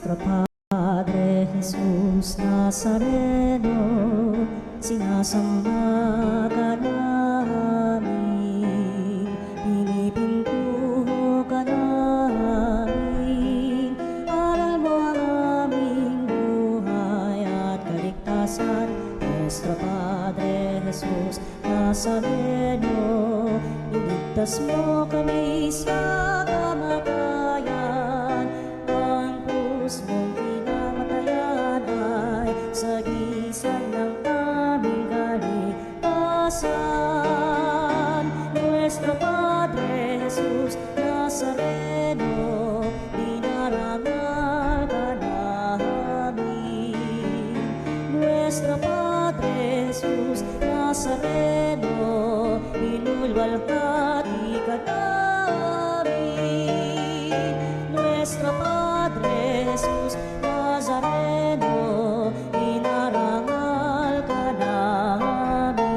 Nuestro Padre Jesus Nazareno, sinasamba ka namin, pinipintuho ka namin, aral mo ang aming buhay at kaligtasan. Nuestro Padre Jesus Nazareno, iligtas mo kami sa kamatayan, ang krus mong pinamatayan ay sagisag ng aming kaligtasan. Nuestro Padre Jesus Nazareno, dinarangal ka namin. Nuestro Padre Jesus Nazareno, inulwalhati ka namin. Nuestro Padre Jesus Nazareno, inarangal ka namin.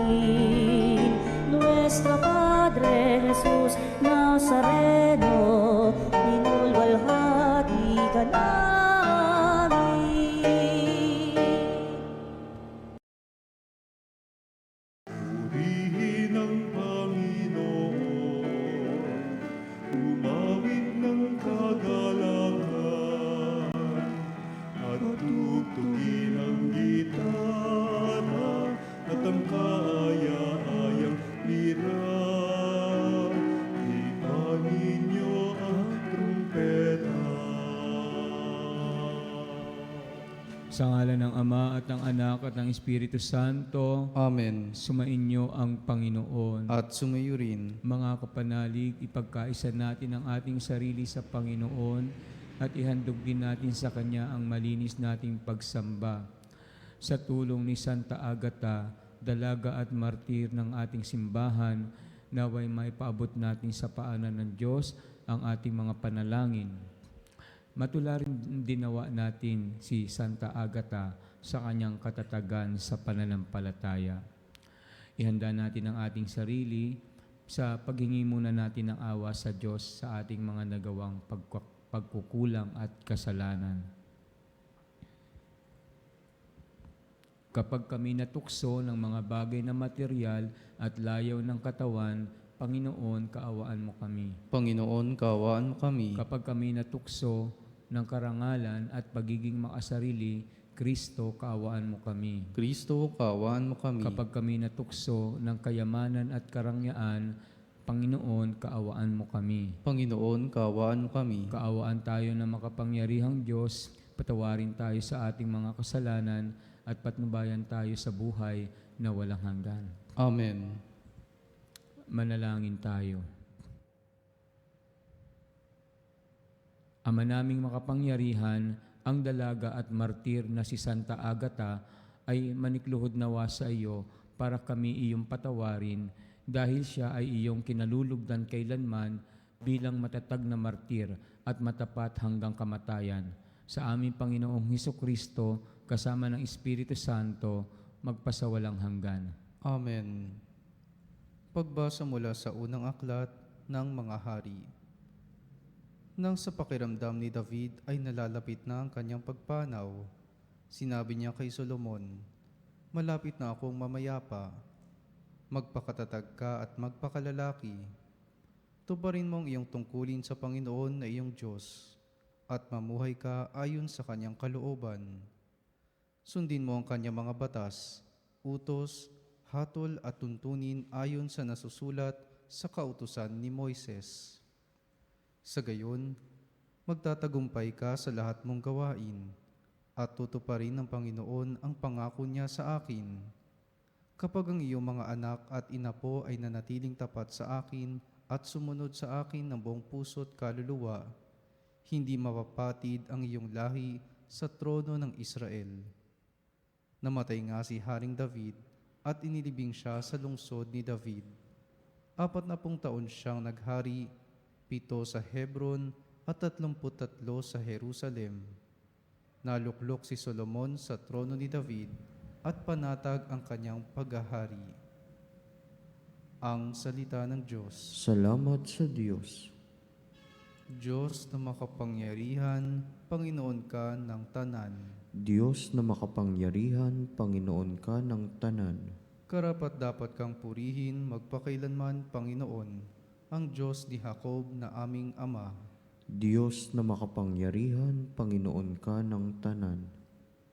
Nuestro Padre Jesus Nazareno, inulwalhati ka namin. Purihin ang Panginoon, umawit ng kagalakan, at tugtugin ang gitara at ang kaaya-ayang lira. Ipan ninyo ang trumpeta. Sa ngalan ng Ama at ng Anak at ng Espiritu Santo, Amen. sumainyo ang Panginoon. At sumayo rin. Mga kapanalig, ipagkaisa natin ang ating sarili sa Panginoon at ihandog din natin sa Kanya ang malinis nating pagsamba. Sa tulong ni Santa Agata, dalaga at martir ng ating simbahan, naway maipaabot natin sa paanan ng Diyos ang ating mga panalangin. Matularin dinawa natin si Santa Agata sa kanyang katatagan sa pananampalataya. Ihanda natin ang ating sarili sa paghingi muna natin ng awa sa Diyos sa ating mga nagawang pagkukulang at kasalanan. Kapag kami natukso ng mga bagay na material at layaw ng katawan, Panginoon, kaawaan mo kami. Panginoon, kaawaan mo kami. Kapag kami natukso ng karangalan at pagiging makasarili, Kristo, kaawaan mo kami. Kristo, kaawaan mo kami. Kapag kami natukso ng kayamanan at karangyaan, Panginoon, kaawaan mo kami. Panginoon, kaawaan mo kami. Kaawaan tayo ng makapangyarihang Diyos, patawarin tayo sa ating mga kasalanan at patnubayan tayo sa buhay na walang hanggan. Amen. Manalangin tayo. Ama naming makapangyarihan, ang dalaga at martir na si Santa Agata ay manikluhod nawa sa iyo para kami iyong patawarin dahil siya ay iyong kinalulugdan kailanman bilang matatag na martir at matapat hanggang kamatayan. Sa aming Panginoong Hesukristo, kasama ng Espiritu Santo, magpasawalang hanggan. Amen. Pagbasa mula sa unang aklat ng mga hari. Nang sa pakiramdam ni David ay nalalapit na ang kanyang pagpanaw, sinabi niya kay Solomon, "Malapit na akong mamayapa. Magpakatatag ka at magpakalalaki. Tuparin mo ang iyong tungkulin sa Panginoon na iyong Diyos, at mamuhay ka ayon sa kanyang kalooban. Sundin mo ang kanyang mga batas, utos, hatol at tuntunin ayon sa nasusulat sa kautusan ni Moises. Sa gayon, magtatagumpay ka sa lahat mong gawain, at tutuparin ng Panginoon ang pangako niya sa akin. Kapag ang iyong mga anak at inapo ay nanatiling tapat sa akin at sumunod sa akin ng buong puso't kaluluwa, hindi mapapatid ang iyong lahi sa trono ng Israel." Namatay nga si Haring David at inilibing siya sa lungsod ni David. 40 taon siyang naghari, 7 sa Hebron at 33 sa Jerusalem. Naluklok si Solomon sa trono ni David at panatag ang kanyang paghahari. Ang salita ng Diyos. Salamat sa Diyos. Diyos na makapangyarihan, Panginoon ka ng tanan. Diyos na makapangyarihan, Panginoon ka ng tanan. Karapat dapat kang purihin magpakailanman, Panginoon, ang Diyos ni Jacob na aming Ama. Diyos na makapangyarihan, Panginoon ka ng tanan.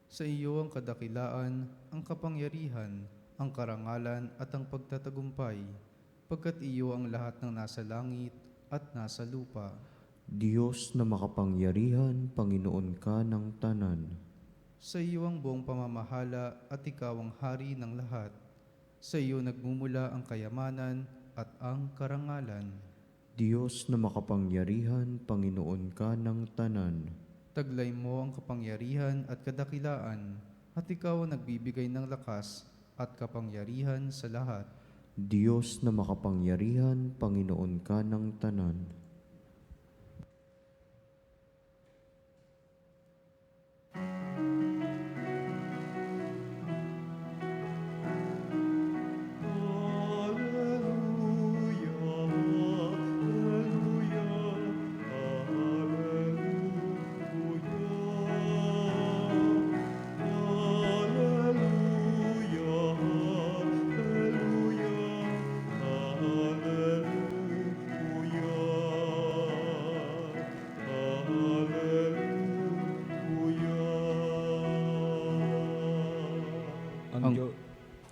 Sa iyo ang kadakilaan, ang kapangyarihan, ang karangalan at ang pagtatagumpay, pagkat iyo ang lahat ng nasa langit at nasa lupa. Diyos na makapangyarihan, Panginoon ka ng tanan. Sa iyo ang buong pamamahala at ikaw ang hari ng lahat. Sa iyo nagmumula ang kayamanan at ang karangalan. Diyos na makapangyarihan, Panginoon ka ng tanan. Taglay mo ang kapangyarihan at kadakilaan, at ikaw ang nagbibigay ng lakas at kapangyarihan sa lahat. Diyos na makapangyarihan, Panginoon ka ng tanan.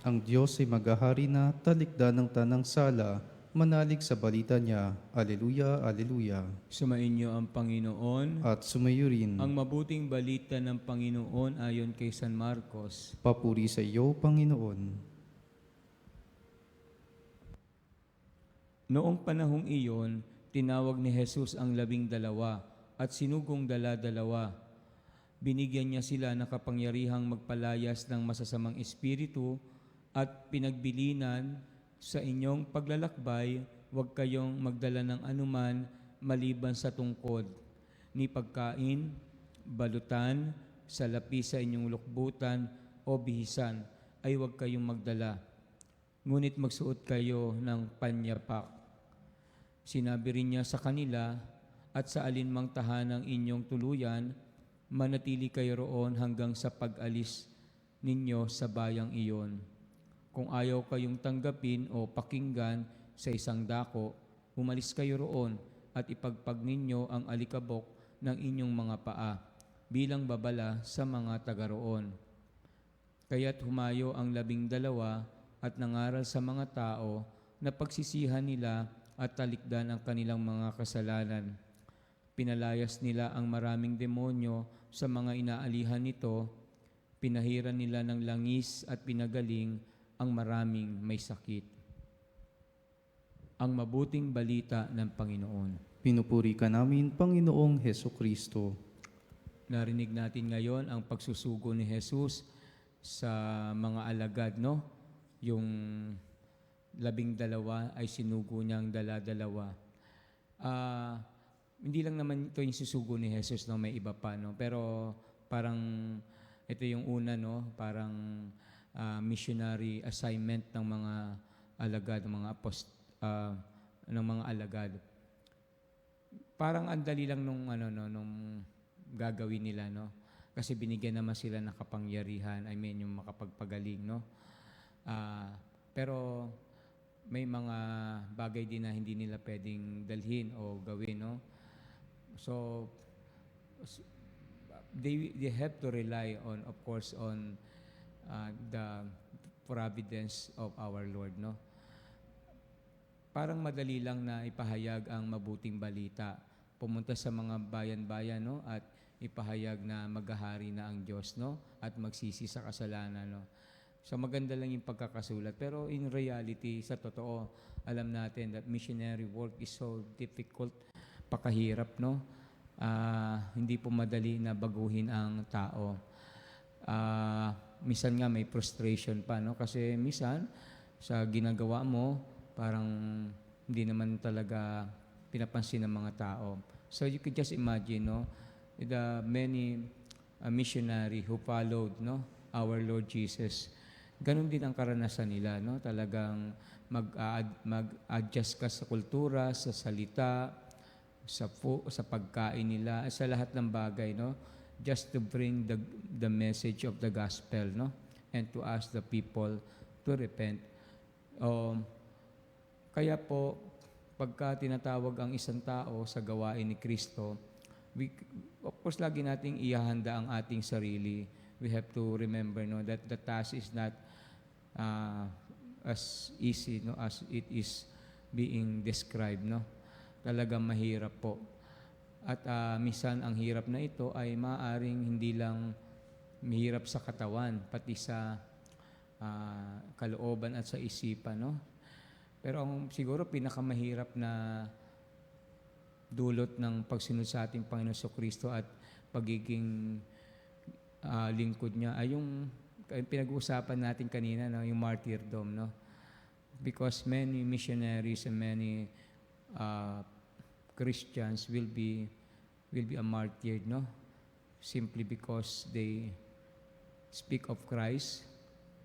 Ang Diyos ay maghahari na talikdan ng tanang sala, manalig sa balita niya. Aleluya, aleluya. Sumainyo ang Panginoon. At sumayo rin. Ang mabuting balita ng Panginoon ayon kay San Marcos. Papuri sa iyo, Panginoon. Noong panahong iyon, tinawag ni Jesus ang 12 at sinugong dala-dalawa. Binigyan niya sila ng kapangyarihang magpalayas ng masasamang espiritu at pinagbilinan, sa inyong paglalakbay, huwag kayong magdala ng anuman maliban sa tungkod, ni pagkain, balutan, salapi sa inyong lukbutan o bihisan, ay huwag kayong magdala. Ngunit magsuot kayo ng panyapak. Sinabi rin niya sa kanila, at sa alinmang tahanang inyong tuluyan, manatili kayo roon hanggang sa pag-alis ninyo sa bayang iyon. Kung ayaw kayong tanggapin o pakinggan sa isang dako, umalis kayo roon at ipagpag ninyo ang alikabok ng inyong mga paa bilang babala sa mga taga roon. Kaya't humayo ang 12 at nangaral sa mga tao na pagsisihan nila at talikdan ang kanilang mga kasalanan. Pinalayas nila ang maraming demonyo sa mga inaalihan nito, pinahiran nila ng langis at pinagaling ang maraming may sakit. Ang mabuting balita ng Panginoon. Pinupuri ka namin, Panginoong Heso Kristo. Narinig natin ngayon ang pagsusugo ni Jesus sa mga alagad, no? Yung 12 ay sinugo niyang dala-dalawa. Hindi lang naman ito yung susugo ni Jesus, no? May iba pa, no? Pero parang ito yung una, no? Parang missionary assignment ng mga alagad, ng mga alagad. Parang andali lang nung gagawin nila, no? Kasi binigyan naman sila ng kapangyarihan, yung makapagpagaling, no? Pero may mga bagay din na hindi nila pwedeng dalhin o gawin, no? So they have to rely on, of course, on the providence of our Lord, no? Parang madali lang na ipahayag ang mabuting balita. Pumunta sa mga bayan-bayan, no? At ipahayag na maghahari na ang Diyos, no? At magsisi sa kasalanan, no? So maganda lang yung pagkakasulat. Pero in reality, sa totoo, alam natin that missionary work is so difficult, pakahirap, no? Hindi po madali na baguhin ang tao. Minsan nga may frustration pa, no? Kasi minsan sa ginagawa mo, parang hindi naman talaga pinapansin ng mga tao. So you could just imagine, no? The many missionary who followed, no, our Lord Jesus. Ganon din ang karanasan nila, no? Talagang mag-adjust ka sa kultura, sa salita, sa pagkain nila, sa lahat ng bagay, no? Just to bring the message of the gospel, no? And to ask the people to repent. Kaya po, pagka tinatawag ang isang tao sa gawain ni Kristo, of course, lagi nating ihahanda ang ating sarili. We have to remember, no, that the task is not as easy, no, as it is being described, no. Talagang mahirap po. At minsan ang hirap na ito ay maaaring hindi lang mahirap sa katawan, pati sa kalooban at sa isipan, no. Pero ang siguro pinakamahirap na dulot ng pagsunod sa ating Panginoon Kristo at pagiging lingkod niya ay yung pinag-uusapan natin kanina, no, yung martyrdom, no? Because many missionaries and many Christians will be a martyred, no? Simply because they speak of Christ,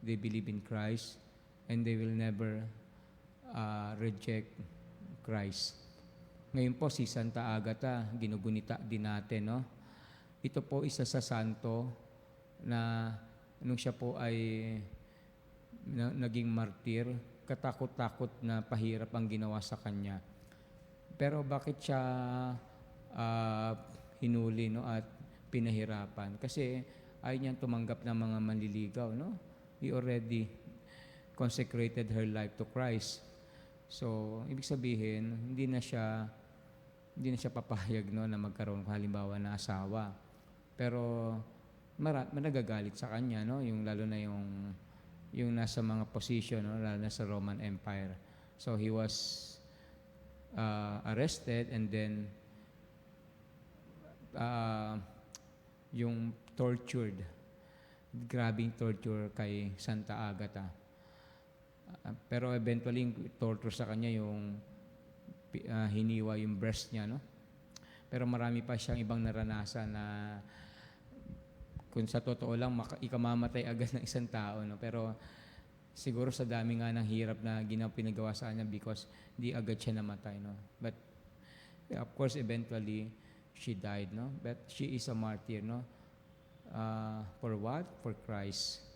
they believe in Christ, and they will never reject Christ. Ngayon po si Santa Agata, ginugunita din natin, no? Ito po isa sa santo na nung siya po ay naging martir, katakot-takot na pahirap ang ginawa sa kanya. Pero bakit siya hinuli, no, at pinahirapan? Kasi ayaw niyang tumanggap ng mga manliligaw, no? He already consecrated her life to Christ. So, ibig sabihin, hindi na siya papayag, no, na magkaroon halimbawa na asawa. Pero nagagalit sa kanya, no, yung lalo na yung nasa mga position, no, lalo na sa Roman Empire. So he was arrested, and then yung tortured, grabing torture kay Santa Agata. Pero eventually, torture sa kanya yung hiniwa yung breast niya, no? Pero marami pa siyang ibang naranasan na kung sa totoo lang, ikamamatay agad ng isang tao, no? Pero siguro sa dami nga ng hirap na pinagawa sa kanya because di agad siya namatay, no? But of course, eventually, she died, no? But she is a martyr, no? For what? For Christ.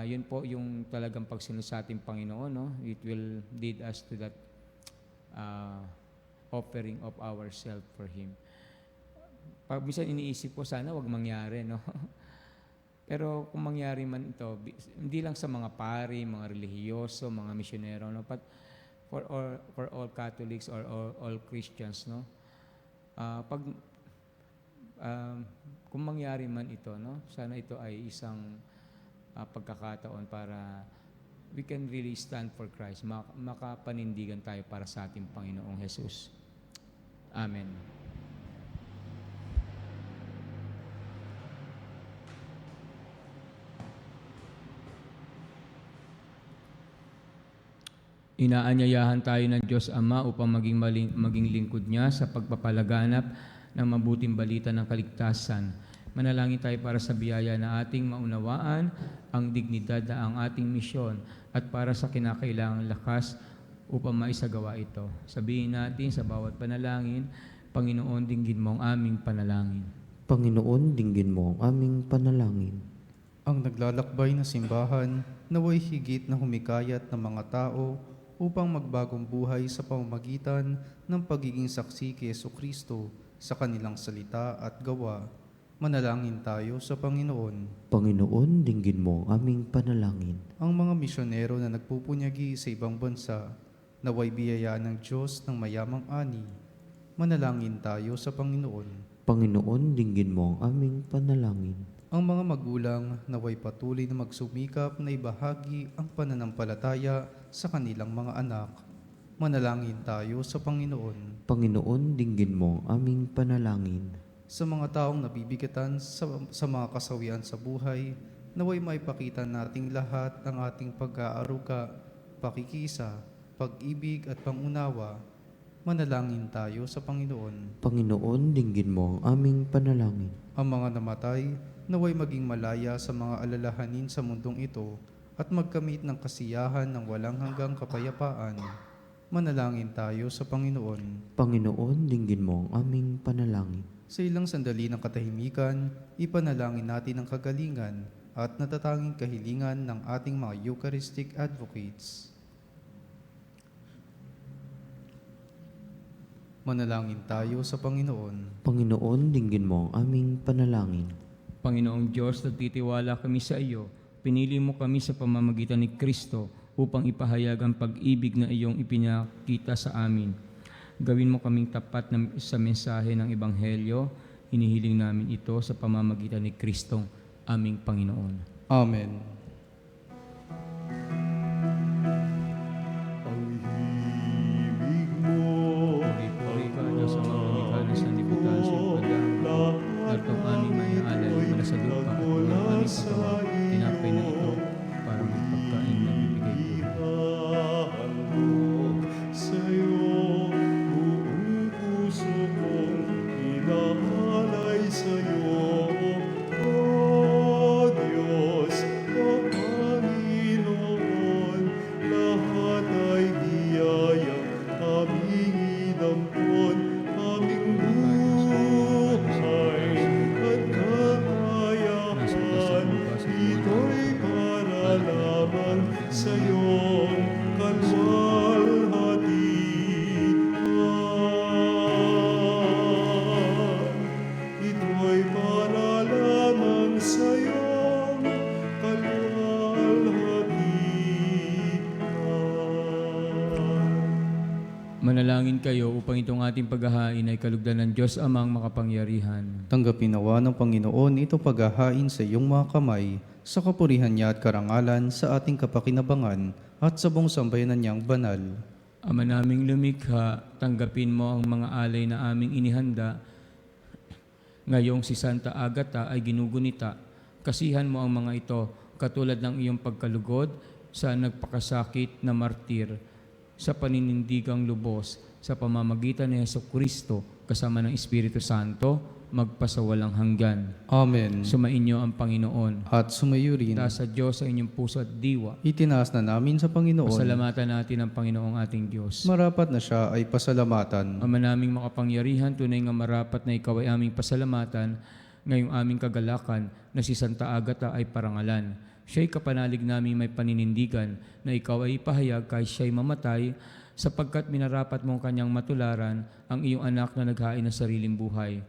Yun po yung talagang pagsunod sa ating Panginoon, no? It will lead us to that offering of ourselves for Him. Pag minsan iniisip ko, sana wag mangyari, no? Pero kung mangyari man ito, hindi lang sa mga pari, mga relihiyoso, mga misyonero, no? But for all Catholics or all Christians, no? Kung mangyari man ito, no? Sana ito ay isang pagkakataon para we can really stand for Christ. Makapanindigan tayo para sa ating Panginoong Jesus. Amen. Inaanyayahan tayo ng Diyos Ama upang maging lingkod niya sa pagpapalaganap ng mabuting balita ng kaligtasan. Manalangin tayo para sa biyaya na ating maunawaan ang dignidad na ang ating misyon at para sa kinakailangang lakas upang maisagawa ito. Sabihin natin sa bawat panalangin, Panginoon, dinggin mo ang aming panalangin. Panginoon, dinggin mo ang aming panalangin. Ang naglalakbay na simbahan, naway higit na humikayat ng mga tao upang magbagong buhay sa pamamagitan ng pagiging saksi kay Jesucristo sa kanilang salita at gawa. Manalangin tayo sa Panginoon. Panginoon, dinggin mo ang aming panalangin. Ang mga misyonero na nagpupunyagi sa ibang bansa, naway biyaya ng Diyos ng mayamang ani. Manalangin tayo sa Panginoon. Panginoon, dinggin mo ang aming panalangin. Ang mga magulang naway patuloy na magsumikap na ibahagi ang pananampalataya sa kanilang mga anak. Manalangin tayo sa Panginoon. Panginoon, dinggin mo ang aming panalangin. Sa mga taong nabibigatan sa mga kasawian sa buhay, naway maipakita nating lahat ang ating pag-aaruga, pakikisa, pag-ibig at pangunawa. Manalangin tayo sa Panginoon. Panginoon, dinggin mo ang aming panalangin. Ang mga namatay, naway maging malaya sa mga alalahanin sa mundong ito at magkamit ng kasiyahan ng walang hanggang kapayapaan. Manalangin tayo sa Panginoon. Panginoon, dinggin mo ang aming panalangin. Sa ilang sandali ng katahimikan, ipanalangin natin ang kagalingan at natatanging kahilingan ng ating mga Eucharistic advocates. Manalangin tayo sa Panginoon. Panginoon, dinggin mo ang aming panalangin. Panginoong Diyos, nagtitiwala kami sa iyo. Pinili mo kami sa pamamagitan ni Kristo upang ipahayag ang pag-ibig na iyong ipinakita sa amin. Gawin mo kaming tapat sa mensahe ng Ebanghelyo. Hinihiling namin ito sa pamamagitan ni Kristong aming Panginoon. Amen. Ang himig mo Puri-puri ka, Diyos, sa mga lumikha ng sanlibutan sa iyong pandahan. At ang aming may alay mula sa lupa at ang aming paggawa, tinapay na ito para magpagkain na bibigay buhay. ihahandog sa'yo, buong puso kong inaalay sa'yo. O Diyos, o Panginoon, lahat ay biyaya, aming inampon, aming buhay at kakayahan. Ito'y para lamang sa iyong kalwalhatian. Ito'y para lamang sa iyong kalwalhatian. Manalangin kayo upang itong ating paghahain ay kalugdan ng Diyos amang makapangyarihan. Tanggapin nawa ng Panginoon ito paghahain sa iyong mga kamay, sa kapurihan niya at karangalan sa ating kapakinabangan at sa buong sambayanan niyang banal. Ama naming lumikha, tanggapin mo ang mga alay na aming inihanda. Ngayong si Santa Agata ay ginugunita, kasihan mo ang mga ito katulad ng iyong pagkalugod sa nagpakasakit na martir, sa paninindigang lubos, sa pamamagitan ni Jesucristo kasama ng Espiritu Santo, magpasawalang hanggan. Amen. Sumainyo ang Panginoon. At sumayo rin, Taas sa Diyos sa inyong puso at diwa. itinaas na namin sa Panginoon. Pasalamatan natin ang Panginoong ating Diyos. Marapat na siya ay pasalamatan. Ama naming makapangyarihan, tunay nga marapat na ikaw ay aming pasalamatan, ngayong aming kagalakan na si Santa Agata ay parangalan. Siya'y kapanalig namin may paninindigan na ikaw ay ipahayag kahit siya'y mamatay, sapagkat minarapat mong kanyang matularan ang iyong anak na naghain ng sariling buhay.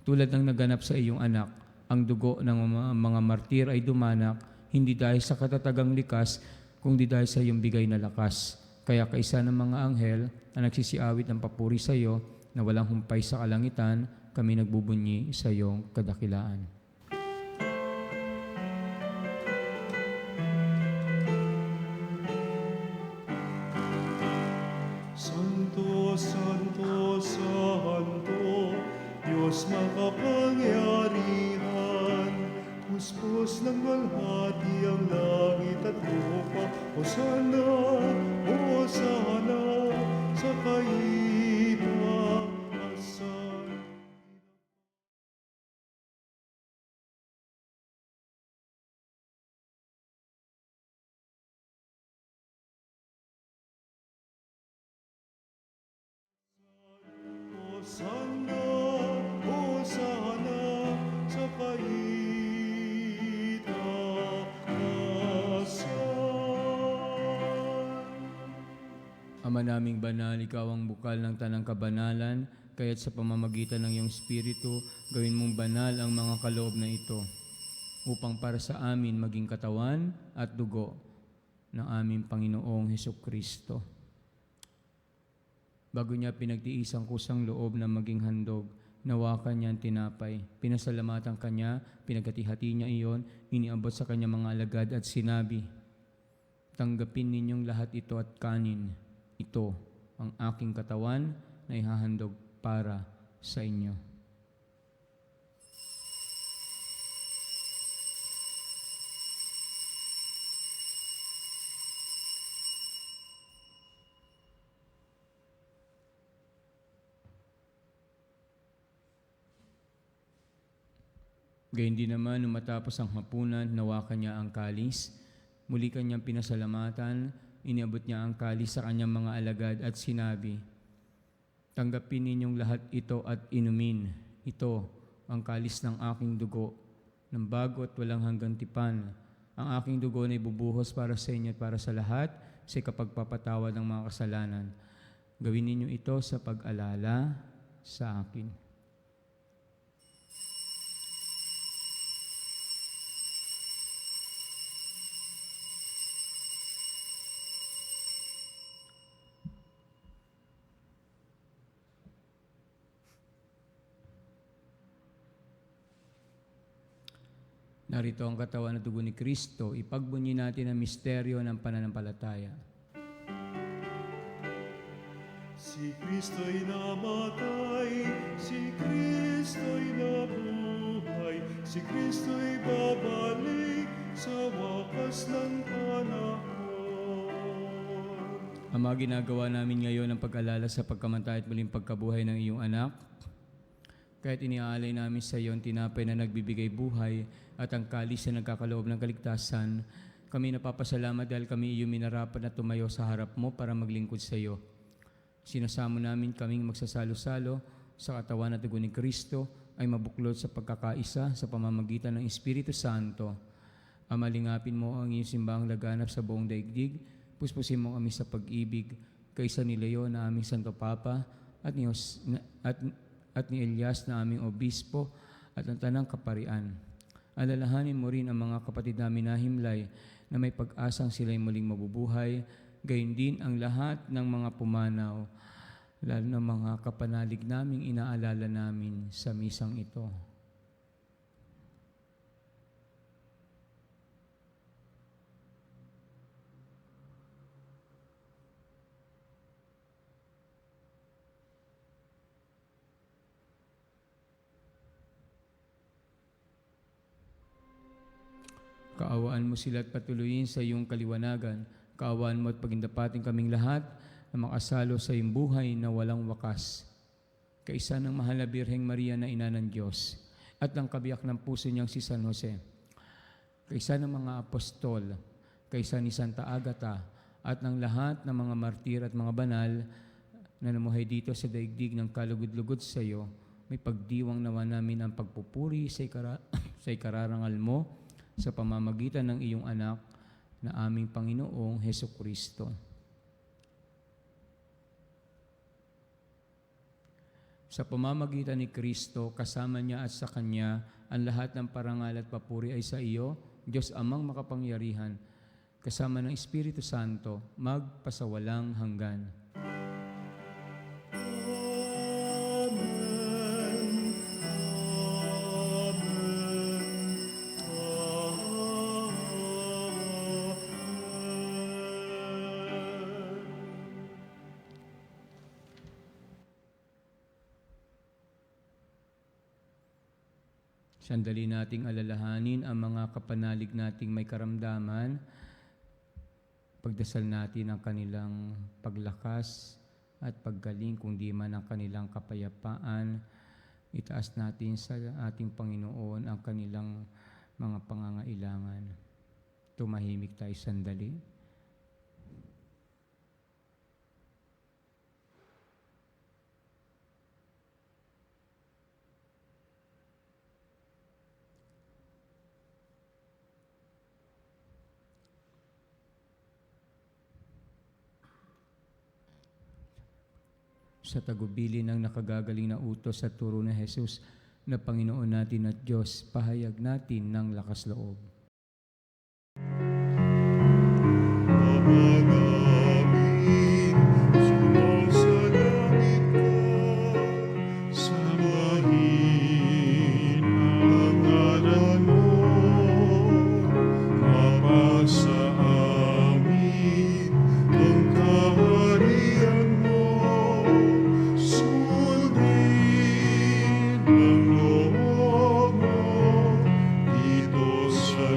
Tulad ng naganap sa iyong anak, ang dugo ng mga martir ay dumanak, hindi dahil sa katatagang likas, kundi dahil sa iyong bigay na lakas. Kaya kaisa ng mga anghel na nagsisiawit ng papuri sa iyo, na walang humpay sa kalangitan, kami nagbubunyi sa iyong kadakilaan. Santo, Santo, Santo, Diyos makapangyarihan, puspos ng walhati ang langit at lupa. Hosana, Hosana, sa kaitaasan. Hosana, Hosana, sa kaitaasan. Ama naming banal, ikaw ang bukal ng tanang kabanalan, kaya't sa pamamagitan ng iyong Espiritu, gawin mong banal ang mga kaloob na ito, upang para sa amin maging katawan at dugo ng aming Panginoong Hesukristo. Bago niya pinagtiis ang kusang loob na maging handog, nawakan niya ang tinapay. Pinasalamatan kanya, pinagkati-hati niya iyon, iniabot sa kanya mga alagad at sinabi, "Tanggapin ninyong lahat ito at kanin. Ito ang aking katawan na ihahandog para sa inyo." Gayun din naman, nung matapos ang hapunan, nawakan niya ang kalis. Muli kanyang pinasalamatan, Iniabot niya ang kalis sa kanyang mga alagad at sinabi, "Tanggapin ninyong lahat ito at inumin. Ito ang kalis ng aking dugo, ng bago at walang hanggang tipan. Ang aking dugo na ibubuhos para sa inyo at para sa lahat sa kapagpapatawad ng mga kasalanan. Gawin ninyo ito sa pag-alala sa akin." Narito ang katawan at dugo ni Kristo. Ipagbunyi natin ang misteryo ng pananampalataya. Si Kristo'y namatay, si Kristo'y nabuhay, si Kristo'y babalik sa wakas ng panahon. Ama, ginagawa namin ngayon ang pag-alala sa pagkamatay at muling pagkabuhay ng iyong anak. Kahit iniaalay namin sa iyo ang tinapay na nagbibigay buhay at ang kalis na nagkakaloob ng kaligtasan, kami napapasalamat dahil kami iyong minarapat na tumayo sa harap mo para maglingkod sa iyo. Sinasamo namin kaming magsasalo-salo sa katawan at dugo ni Kristo ay mabuklod sa pagkakaisa sa pamamagitan ng Espiritu Santo. Ama, lingapin mo ang iyong simbahang laganap sa buong daigdig. Puspusin mo kami sa pag-ibig kaysa ni Leo na aming Santo Papa at ni Elias na aming Obispo at ang tanang kaparian. Alalahanin mo rin ang mga kapatid namin na himlay na may pag-asang sila'y muling mabubuhay, gayon din ang lahat ng mga pumanaw, lalo na mga kapanalig naming inaalala namin sa misang ito. Kaawaan mo sila at patuloyin sa iyong kaliwanagan. Kaawaan mo at pagindapatin kaming lahat na makasalo sa iyong buhay na walang wakas. Kaisa ng mahal na Birheng Maria na ina ng Diyos at ng kabiyak ng puso niyang si San Jose. Kaisa ng mga apostol, kaisa ni Santa Agata at ng lahat ng mga martir at mga banal na namuhay dito sa daigdig ng kalugod-lugod sa iyo, may pagdiwang nawa namin ang pagpupuri sa ikararangal mo sa pamamagitan ng iyong anak na aming Panginoong Hesukristo. Sa pamamagitan ni Kristo, kasama niya at sa Kanya, ang lahat ng parangal at papuri ay sa iyo, Diyos Amang makapangyarihan, kasama ng Espiritu Santo, magpasawalang hanggan. Sandali nating alalahanin ang mga kapanalig nating may karamdaman. Pagdasal natin ang kanilang paglakas at paggaling, kung di man ang kanilang kapayapaan. Itaas natin sa ating Panginoon ang kanilang mga pangangailangan. Tumahimik tayo sandali. Sa tagubilin ng nakagagaling na utos sa turo ni Jesus na Panginoon natin at Diyos, pahayag natin ng lakas loob. Ama namin, sumasalangit ka, sambahin ang ngalan mo, mapasa amin ang kaharian mo, sundin ang loob mo dito sa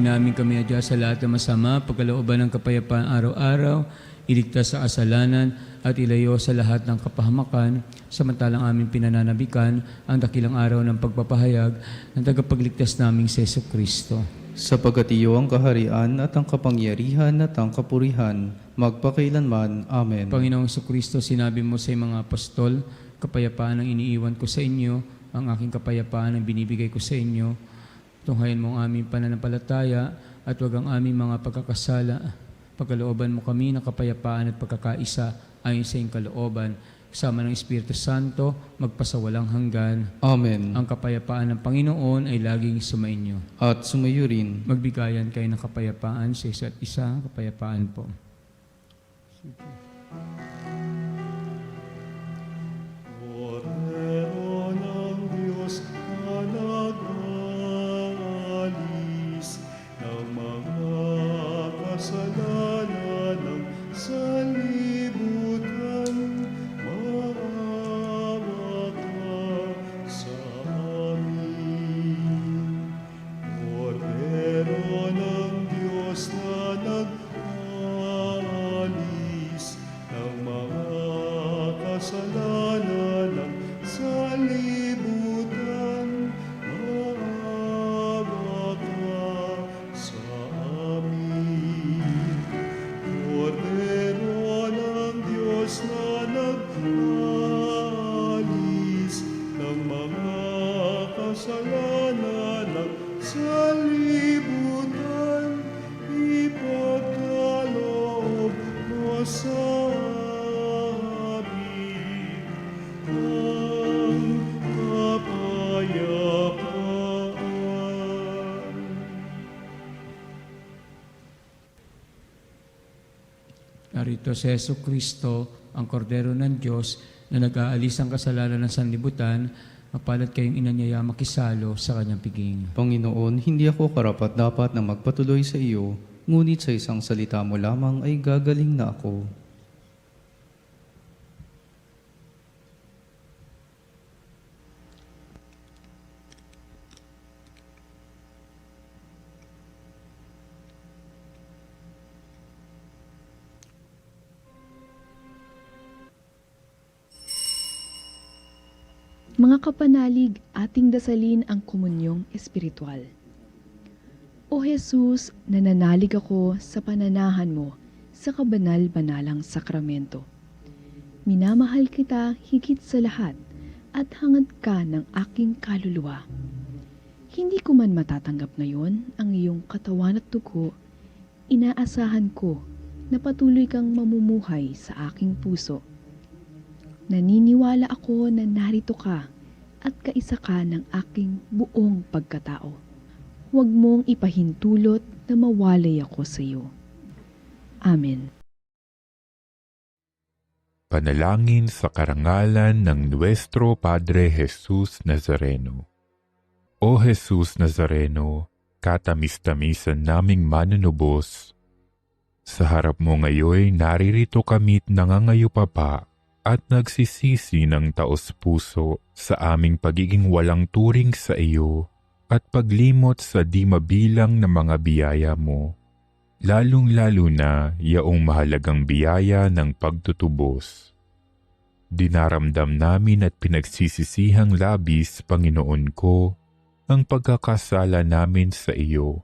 Dalangin namin kami adya sa lahat ng masama, pagkalooban ng kapayapaan araw-araw, iligtas sa kasalanan at ilayo sa lahat ng kapahamakan, samantalang aming pinananabikan ang dakilang araw ng pagpapahayag ng tagapagligtas naming si Jesucristo. Sapagkat iyo ang kaharian at ang kapangyarihan at ang kapurihan, magpakailanman. Amen. Panginoong Jesucristo, sinabi mo sa mga apostol, kapayapaan ang iniiwan ko sa inyo, ang aking kapayapaan ang binibigay ko sa inyo. Tunghayan mo ang aming pananampalataya at huwag ang aming mga pagkakasala. Pagkalooban mo kami ng kapayapaan at pagkakaisa ayon sa iyong kalooban. Kasama ng Espiritu Santo, magpasawalang hanggan. Amen. Ang kapayapaan ng Panginoon ay laging sumainyo. At sumayo rin. Magbigayan kayo ng kapayapaan sa isa't isa. Kapayapaan po. Cordero ng Diyos na nag-aalis ng mga kasalanan ng sanlibutan, maawa ka sa amin. Cordero ng Diyos na nag-aalis ng mga kasalanan ng sanlibutan, maawa ka sa amin. Cordero ng Diyos na nag-aalis ng mga kasalanan ng sanlibutan, ipagkaloob mo sa amin ang kapayapaan. Narito si Jesucristo, ang Kordero ng Diyos, na nag-aalis ang kasalanan ng sanlibutan, mapalad kayong inanyaya makisalo sa kanyang piging. Panginoon, hindi ako karapat-dapat na magpatuloy sa iyo, ngunit sa isang salita mo lamang ay gagaling na ako. Mga kapanalig, ating dasalin ang komunyong espiritual. O Jesus, nananalig ako sa pananahan mo sa kabanal-banalang sakramento. Minamahal kita higit sa lahat at hangad ka ng aking kaluluwa. Hindi ko man matatanggap ngayon ang iyong katawan at dugo, inaasahan ko na patuloy kang mamumuhay sa aking puso. Naniniwala ako na narito ka at kaisa ka ng aking buong pagkatao. Huwag mong ipahintulot na mawalay ako sa iyo. Amen. Panalangin sa karangalan ng Nuestro Padre Jesus Nazareno. O Jesus Nazareno, katamis-tamisan naming manunubos, sa harap mo ngayon naririto kami't nangangayupapa at nagsisisi ng taos-puso sa aming pagiging walang turing sa iyo at paglimot sa di mabilang na mga biyaya mo, lalong-lalo na yaong mahalagang biyaya ng pagtutubos. Dinaramdam namin at pinagsisisihang labis, Panginoon ko, ang pagkakasala namin sa iyo.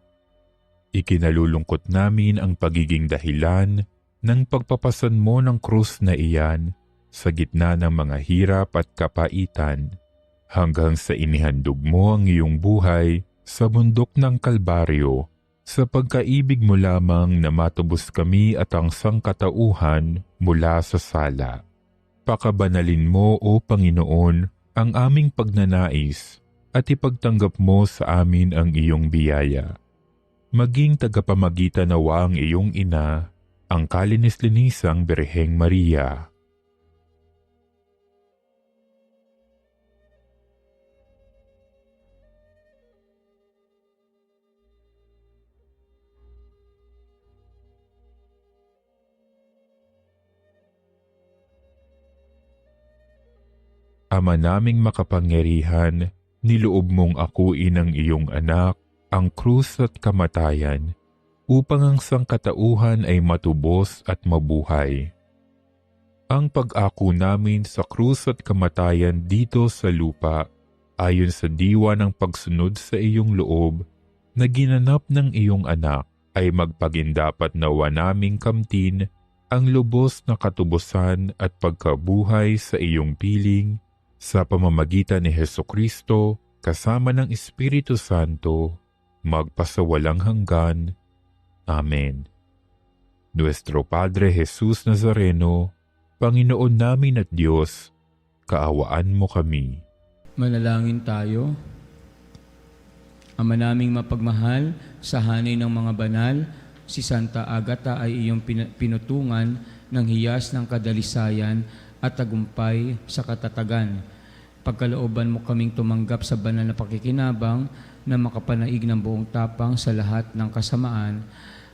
Ikinalulungkot namin ang pagiging dahilan ng pagpapasan mo ng krus na iyan sa gitna ng mga hirap at kapaitan, hanggang sa inihandog mo ang iyong buhay sa bundok ng Kalbaryo, sa pagkaibig mo lamang na matubos kami at ang sangkatauhan mula sa sala. Pakabanalin mo, O Panginoon, ang aming pagnanais at ipagtanggap mo sa amin ang iyong biyaya. Maging tagapamagitan nawa ang iyong ina, ang kalinis-linisang Birheng Maria. Ama naming makapangyarihan, niloob mong akuin ang iyong anak ang krus at kamatayan, upang ang sangkatauhan ay matubos at mabuhay. Ang pag-ako namin sa krus at kamatayan dito sa lupa, ayon sa diwa ng pagsunod sa iyong loob, na ginanap ng iyong anak, ay magpagindapat nawa naming kamtin ang lubos na katubusan at pagkabuhay sa iyong piling sa pamamagitan ni Hesukristo kasama ng Espiritu Santo, magpasawalang hanggan. Amen. Nuestro Padre Jesus Nazareno, Panginoon namin at Diyos, kaawaan mo kami. Manalangin tayo. Ama naming mapagmahal, sa hanay ng mga banal, si Santa Agata ay iyong pinutungan ng hiyas ng kadalisayan at tagumpay sa katatagan. Pagkalooban mo kaming tumanggap sa banal na pakikinabang na makapanaig ng buong tapang sa lahat ng kasamaan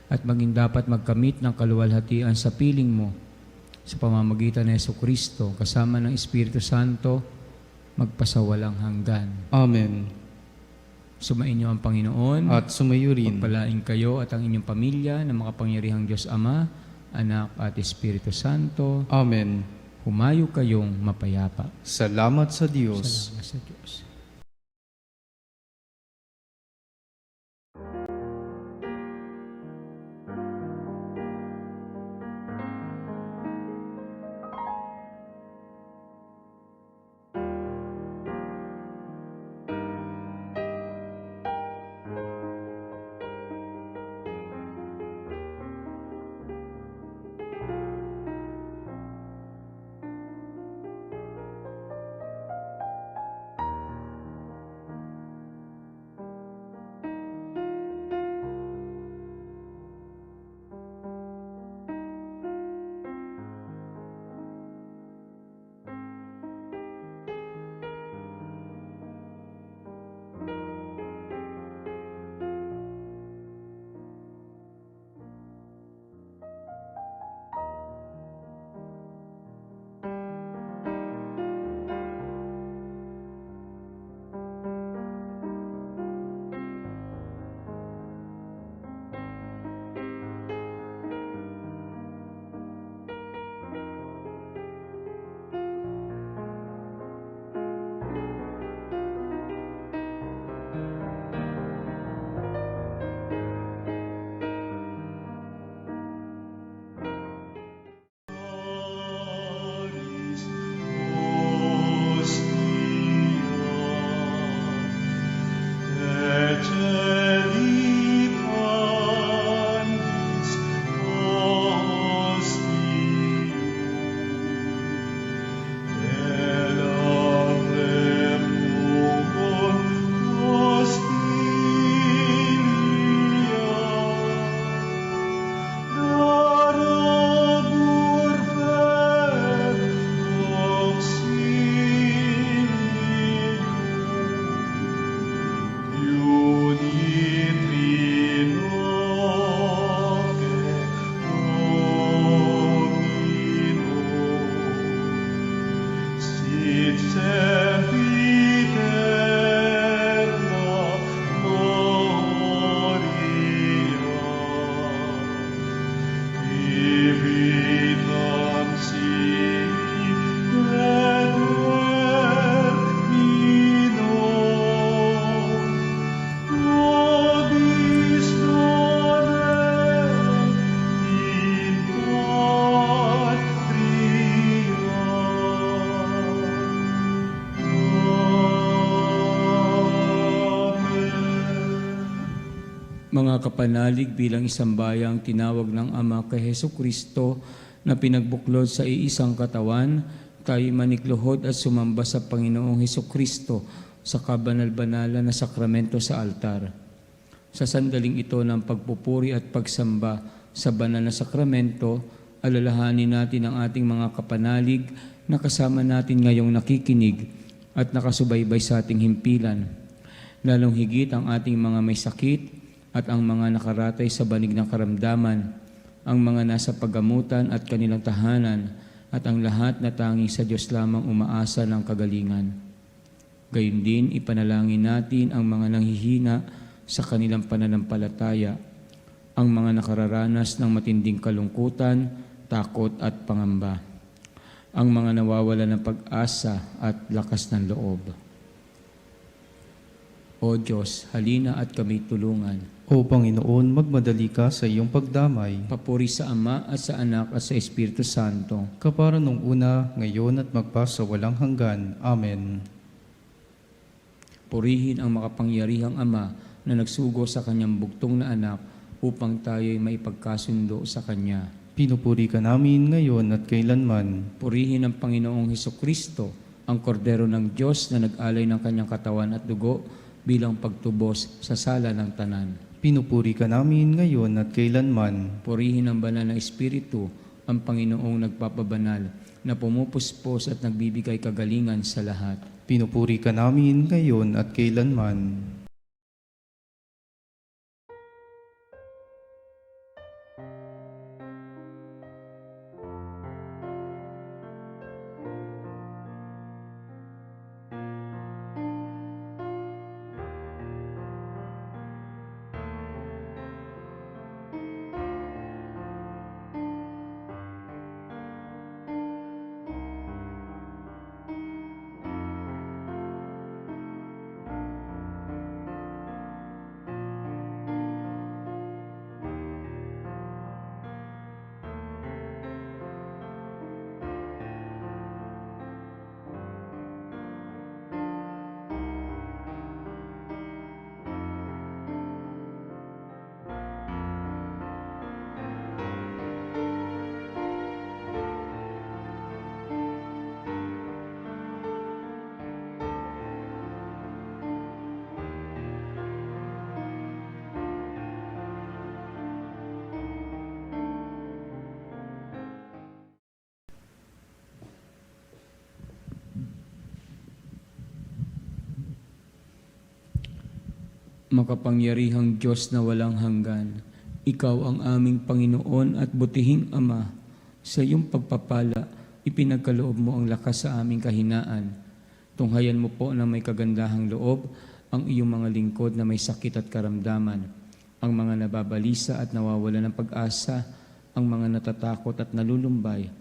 at maging dapat magkamit ng kaluwalhatian sa piling mo sa pamamagitan ng Jesucristo kasama ng Espiritu Santo, magpasawalang hanggan. Amen. Sumainyo ang Panginoon At sumayo rin. pagpalain kayo at ang inyong pamilya na makapangyarihang Diyos Ama, Anak at Espiritu Santo. Amen. Humayo kayong mapayapa. Salamat sa Diyos. Salamat sa Diyos. Mga kapanalig, bilang isang bayang tinawag ng Ama kay Hesukristo na pinagbuklod sa iisang katawan, tayo manikluhod at sumamba sa Panginoong Hesukristo sa kabanal-banalan na sakramento sa altar. Sa sandaling ito ng pagpupuri at pagsamba sa banal na sakramento, alalahanin natin ang ating mga kapanalig na kasama natin ngayong nakikinig at nakasubaybay sa ating himpilan. Lalong higit ang ating mga may sakit at ang mga nakaratay sa banig ng karamdaman, ang mga nasa paggamutan at kanilang tahanan, at ang lahat na tanging sa Diyos lamang umaasa ng kagalingan. Gayon din, ipanalangin natin ang mga nanghihina sa kanilang pananampalataya, ang mga nakararanas ng matinding kalungkutan, takot at pangamba, ang mga nawawala ng pag-asa at lakas ng loob. O Diyos, halina at kami tulungan. O Panginoon, magmadali ka sa iyong pagdamay. Papuri sa Ama at sa Anak at sa Espiritu Santo. Kapara nung una, ngayon at magpasawalang hanggan. Amen. Purihin ang makapangyarihang Ama na nagsugo sa kanyang bugtong na anak upang tayo'y maipagkasundo sa Kanya. Pinupuri ka namin ngayon at kailanman. Purihin ang Panginoong Hesukristo, ang kordero ng Diyos na nag-alay ng kanyang katawan at dugo bilang pagtubos sa sala ng tanan. Pinupuri ka namin ngayon at kailanman. Purihin ang banal na Espiritu, ang Panginoong nagpapabanal, na pumupuspos at nagbibigay kagalingan sa lahat. Pinupuri ka namin ngayon at kailanman. Makapangyarihang Diyos na walang hanggan, Ikaw ang aming Panginoon at butihing Ama. Sa iyong pagpapala, ipinagkaloob mo ang lakas sa aming kahinaan. Tunghayan mo po na may kagandahang loob ang iyong mga lingkod na may sakit at karamdaman, ang mga nababalisa at nawawala ng pag-asa, ang mga natatakot at nalulumbay,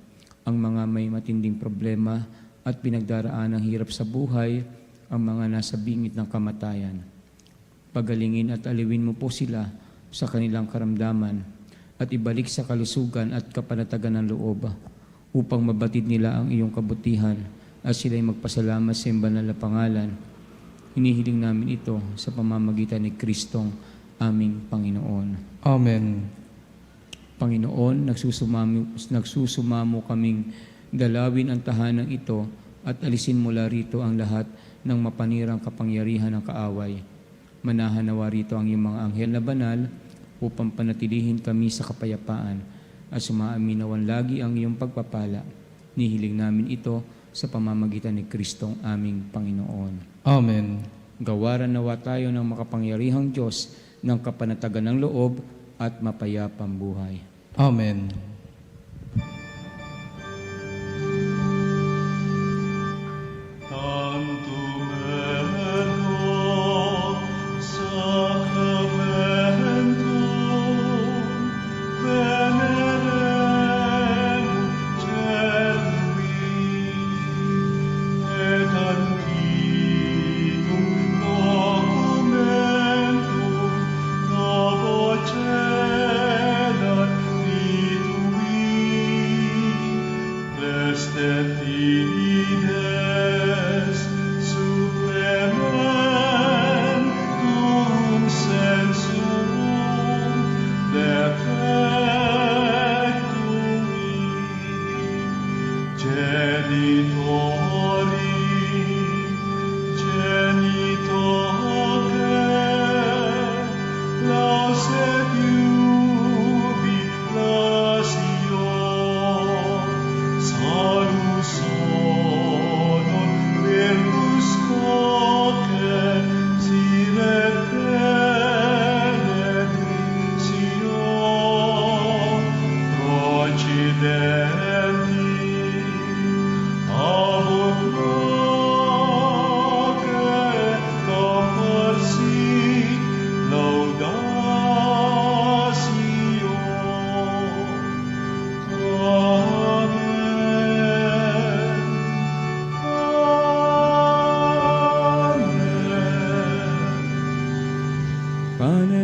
ang mga may matinding problema at pinagdaraan ng hirap sa buhay, ang mga nasa bingit ng kamatayan. Pagalingin at aliwin mo po sila sa kanilang karamdaman at ibalik sa kalusugan at kapanatagan ng loob upang mabatid nila ang iyong kabutihan at sila'y magpasalamat sa iyong banal na pangalan. Hinihiling namin ito sa pamamagitan ni Kristong aming Panginoon. Amen. Panginoon, nagsusumamo kaming dalawin ang tahanang ito at alisin mula rito ang lahat ng mapanirang kapangyarihan ng kaaway. Manahan nawa rito ang iyong mga anghel na banal upang panatilihin kami sa kapayapaan at sumaaminawan lagi ang iyong pagpapala. Nihiling namin ito sa pamamagitan ni Kristong aming Panginoon. Amen. Gawaran nawa tayo ng makapangyarihang Diyos ng kapanatagan ng loob at mapayapang buhay. Amen.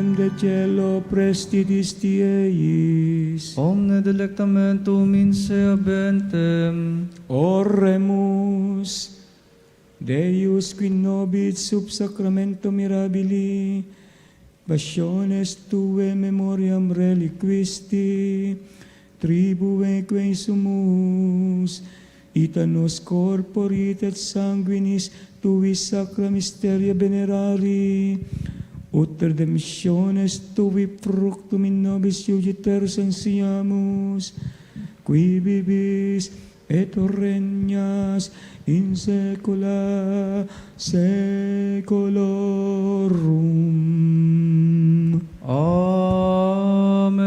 Nomen de cielo prestidis Dieis. Omne delectamentum in se abentem. Oremus. Deus qui nobit sub sacramento mirabili, passiones tue memoriam reliquisti, tribueque sumus, ita nos corporit et sanguinis tui sacra mysteria venerari, ut redemptiones tui fructum in nobis iudites ansiamus, qui vivis et regnas in saecula saeculorum. Amen.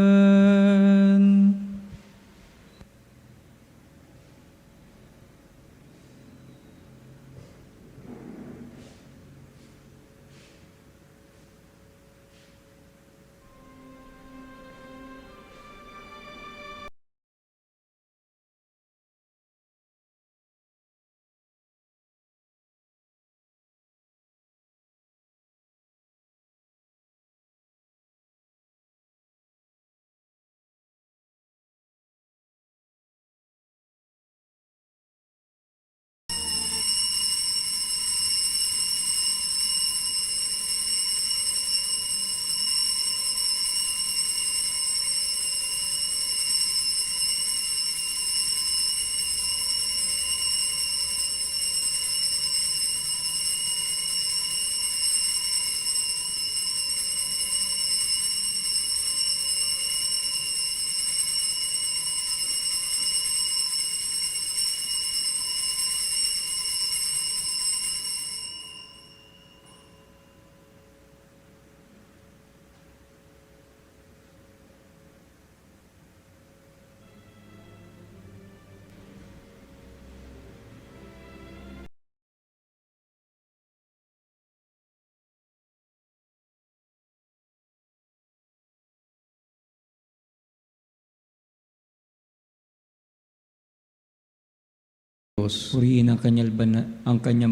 Diyos. Purihin ang kanyang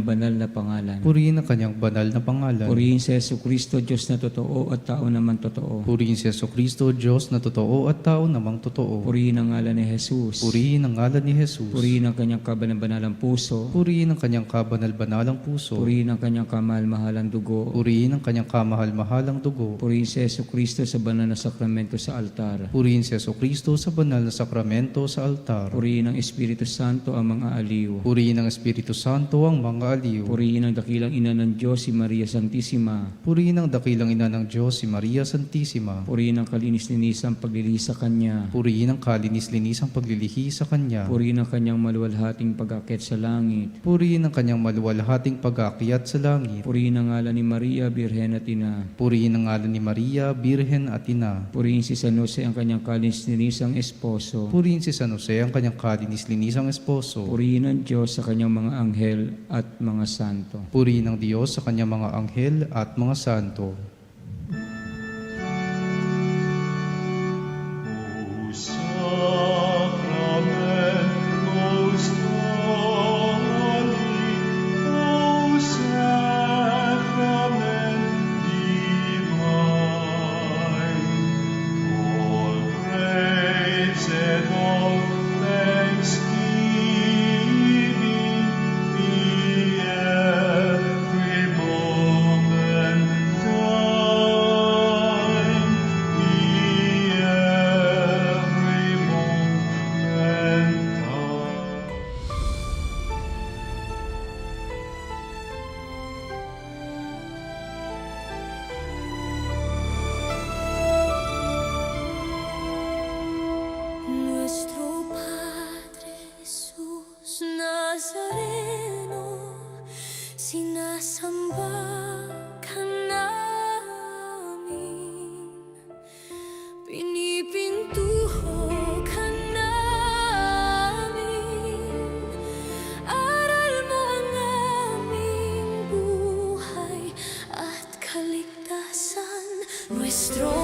banal na pangalan. Purihin ang kanyang banal na pangalan. Purihin si Jesucristo, Diyos na totoo at tao naman totoo. Purihin si Jesucristo, Diyos na totoo at tao namang totoo. Purihin ang ngalan ni Jesus. Purihin ang ngalan ni Jesus. Purihin ang kanyang kabanal-banalang puso. Purihin ang kanyang kabanal-banalang puso. Purihin ang kanyang kamahal-mahalang dugo. Purihin ang kanyang kamahal-mahalang dugo. Purihin si Jesucristo sa banal na sakramento sa altar. Purihin si Jesucristo sa banal na sakramento sa altar. Purihin ang Espiritu Santo ang mga aliw. Purihin ang Espiritu Santo ang mga aliw. Purihin ang dakilang ina ng Diyos, si Maria Santissima. Purihin ang dakilang ina ng Diyos, si Maria Santissima. Purihin ang kalinis-linisang paglilihi sa Kanya. Purihin ang kalinis-linisang paglilihi sa Kanya. Purihin ang Kanyang maluwalhating pag-akyat sa langit. Purihin ang Kanyang maluwalhating pag-aakyat sa langit. Purihin ang ngalan ni Maria, Birhen at Ina. Purihin ang ngalan ni Maria, Birhen at Ina. Purihin si San Jose ang kanyang kalinis-linisang esposo. Purihin si San Jose ang kanyang kalinis-linisang esposo. Purihin ang Diyos sa kanyang mga anghel at mga santo. Purihin ang Diyos sa kanyang mga anghel at mga santo. O sacramentos Domini, O sacrament divine, all praise and all thanksgiving be every moment thine, be every moment thine. Nuestro Padre Jesús Nazareno, sinasamba ka namin, pinipintuho ka namin, aral mo ang aming buhay at kaligtasan. Nuestro